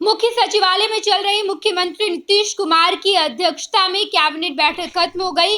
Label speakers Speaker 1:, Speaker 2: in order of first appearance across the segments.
Speaker 1: मुख्य सचिवालय में चल रही मुख्यमंत्री नीतीश कुमार की अध्यक्षता में कैबिनेट बैठक खत्म हो गई।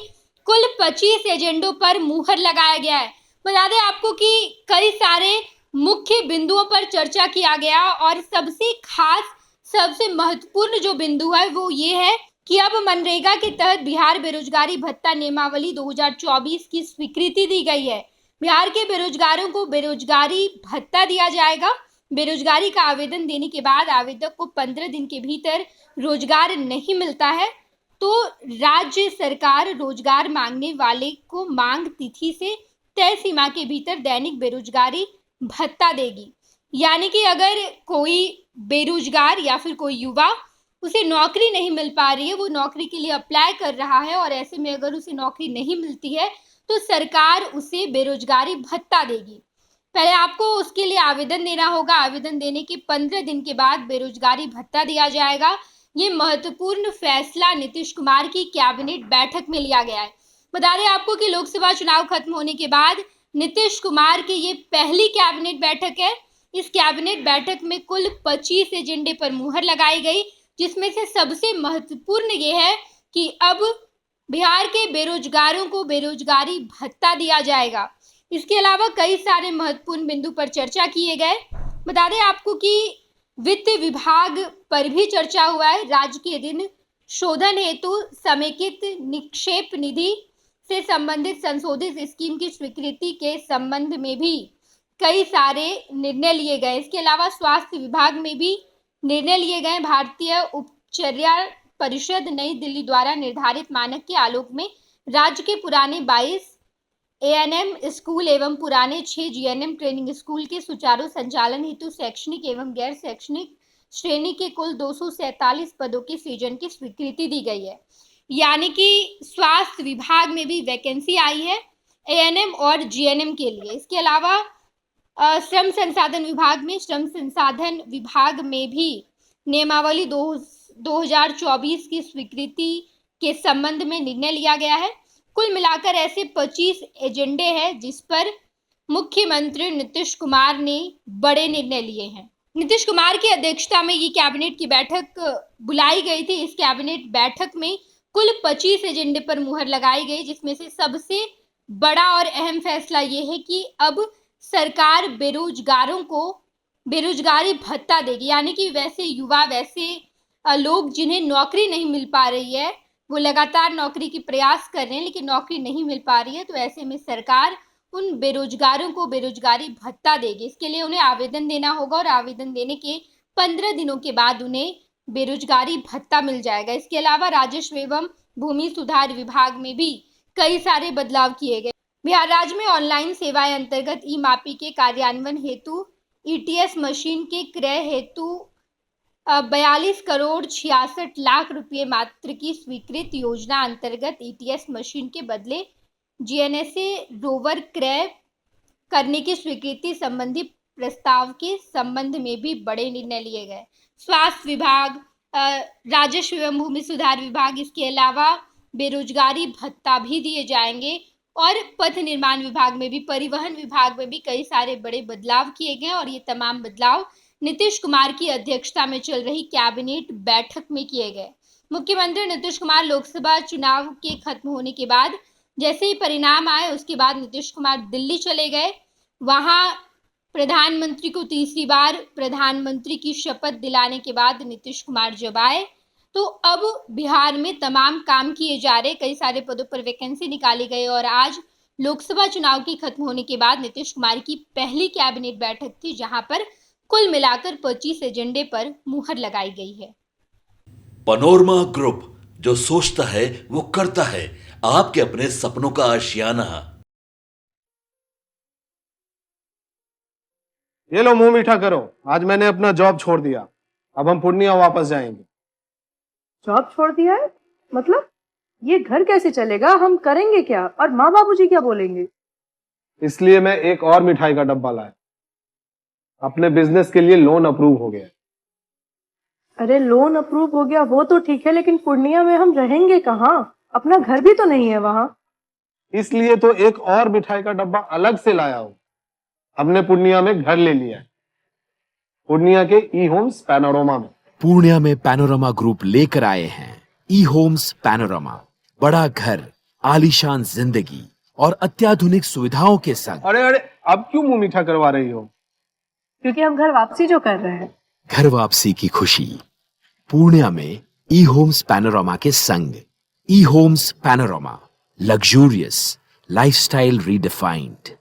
Speaker 1: कुल 25 एजेंडों पर मुहर लगाया गया है। बता दें आपको कि कई सारे मुख्य बिंदुओं पर चर्चा किया गया और सबसे खास, सबसे महत्वपूर्ण जो बिंदु है वो ये है कि अब मनरेगा के तहत बिहार बेरोजगारी भत्ता नियमावली 2024 की स्वीकृति दी गई है। बिहार के बेरोजगारों को बेरोजगारी भत्ता दिया जाएगा। बेरोजगारी का आवेदन देने के बाद आवेदक को 15 दिन के भीतर रोजगार नहीं मिलता है तो राज्य सरकार रोजगार मांगने वाले को मांग तिथि से तय सीमा के भीतर दैनिक बेरोजगारी भत्ता देगी। यानी कि अगर कोई बेरोजगार या फिर कोई युवा, उसे नौकरी नहीं मिल पा रही है, वो नौकरी के लिए अप्लाई कर रहा है और ऐसे में अगर उसे नौकरी नहीं मिलती है तो सरकार उसे बेरोजगारी भत्ता देगी। पहले आपको उसके लिए आवेदन देना होगा। आवेदन देने के 15 दिन के बाद बेरोजगारी भत्ता दिया जाएगा। ये महत्वपूर्ण फैसला नीतीश कुमार की कैबिनेट बैठक में लिया गया है। बता दें आपको कि लोकसभा चुनाव खत्म होने के बाद नीतीश कुमार की ये पहली कैबिनेट बैठक है। इस कैबिनेट बैठक में कुल 25 एजेंडे पर मुहर लगाई गई, जिसमें से सबसे महत्वपूर्ण ये है कि अब बिहार के बेरोजगारों को बेरोजगारी भत्ता दिया जाएगा। इसके अलावा कई सारे महत्वपूर्ण बिंदु पर चर्चा किए गए। बता दें आपको कि वित्त विभाग पर भी चर्चा हुआ है। राज्य के ऋण शोधन हेतु समेकित निक्षेप निधि से संबंधित संशोधित स्कीम की स्वीकृति के संबंध में भी कई सारे निर्णय लिए गए। इसके अलावा स्वास्थ्य विभाग में भी निर्णय लिए गए। भारतीय उपचर्या परिषद नई दिल्ली द्वारा निर्धारित मानक के आलोक में राज्य के पुराने 22 एएनएम स्कूल एवं पुराने 6 जीएनएम ट्रेनिंग स्कूल के सुचारू संचालन हेतु शैक्षणिक एवं गैर शैक्षणिक श्रेणी के कुल 247 पदों के सृजन की स्वीकृति दी गई है। यानी कि स्वास्थ्य विभाग में भी वैकेंसी आई है एएनएम और जीएनएम के लिए। इसके अलावा श्रम संसाधन विभाग में भी नियमावली 2024 की स्वीकृति के संबंध में निर्णय लिया गया है। कुल मिलाकर ऐसे 25 एजेंडे हैं जिस पर मुख्यमंत्री नीतीश कुमार ने बड़े निर्णय लिए हैं। नीतीश कुमार की अध्यक्षता में ये कैबिनेट की बैठक बुलाई गई थी। इस कैबिनेट बैठक में कुल 25 एजेंडे पर मुहर लगाई गई, जिसमें से सबसे बड़ा और अहम फैसला ये है कि अब सरकार बेरोजगारों को बेरोजगारी भत्ता देगी। यानी कि वैसे युवा, वैसे लोग जिन्हें नौकरी नहीं मिल पा रही है, वो लगातार नौकरी की प्रयास कर रहे हैं लेकिन नौकरी नहीं मिल पा रही है, तो ऐसे में सरकार उन बेरोजगारों को बेरोजगारी भत्ता देगी। इसके लिए उन्हें आवेदन देना होगा और आवेदन देने के 15 दिनों के बाद उन्हें बेरोजगारी भत्ता मिल जाएगा। इसके अलावा राजस्व एवं भूमि सुधार विभाग में भी कई सारे बदलाव किए गए। बिहार राज्य में ऑनलाइन सेवाएं अंतर्गत ई मापी के कार्यान्वयन हेतु ईटीएस मशीन के क्रय हेतु 42 करोड़ 66 लाख रुपए मात्र की स्वीकृत योजना अंतर्गत ईटीएस मशीन के बदले जीएनएसए रोवर क्रय करने की स्वीकृति संबंधी प्रस्ताव के संबंध में भी बड़े निर्णय लिए गए। स्वास्थ्य विभाग, राजस्व एवं भूमि सुधार विभाग, इसके अलावा बेरोजगारी भत्ता भी दिए जाएंगे और पथ निर्माण विभाग में भी, परिवहन विभाग में भी कई सारे बड़े बदलाव किए गए और ये तमाम बदलाव नीतीश कुमार की अध्यक्षता में चल रही कैबिनेट बैठक में किए गए। मुख्यमंत्री नीतीश कुमार लोकसभा चुनाव के खत्म होने के बाद जैसे ही परिणाम आए उसके बाद नीतीश कुमार दिल्ली चले गए। वहां प्रधानमंत्री को तीसरी बार प्रधानमंत्री की शपथ दिलाने के बाद नीतीश कुमार जब आए तो अब बिहार में तमाम काम किए जा रहे, कई सारे पदों पर वैकेंसी निकाली गई और आज लोकसभा चुनाव की खत्म होने के बाद नीतीश कुमार की पहली कैबिनेट बैठक थी जहां पर कुल मिलाकर 25 एजेंडे पर मुहर लगाई गई है।
Speaker 2: पनोरमा ग्रुप, जो सोचता है वो करता है। आपके अपने सपनों का आशियाना।
Speaker 3: ये लो, मुंह मीठा करो। आज मैंने अपना जॉब छोड़ दिया। अब हम पूर्णिया वापस जाएंगे।
Speaker 4: जॉब छोड़ दिया है? मतलब ये घर कैसे चलेगा? हम करेंगे क्या? और माँ बाबूजी क्या बोलेंगे?
Speaker 3: इसलिए मैं एक और मिठाई का डब्बा लाया। अपने बिजनेस के लिए लोन अप्रूव हो गया।
Speaker 4: अरे लोन अप्रूव हो गया वो तो ठीक है, लेकिन पूर्णिया में हम रहेंगे कहाँ? अपना घर भी तो नहीं है वहां।
Speaker 3: इसलिए तो एक और मिठाई का डब्बा अलग से लाया हूं। हमने पूर्णिया में घर ले लिया है, पूर्णिया के ई होम्स पैनोरमा में।
Speaker 5: पूर्णिया में पैनोरमा ग्रुप लेकर आए हैं ई होम्स पैनोरमा। बड़ा घर, आलीशान जिंदगी और अत्याधुनिक सुविधाओं के संग।
Speaker 3: अरे अरे, अब क्यों मुंह मीठा करवा रही हो?
Speaker 4: क्योंकि हम घर वापसी जो कर रहे हैं।
Speaker 5: घर वापसी की खुशी पूर्णिया में ई होम्स पैनोरमा के संग। E Homes Panorama, luxurious lifestyle redefined.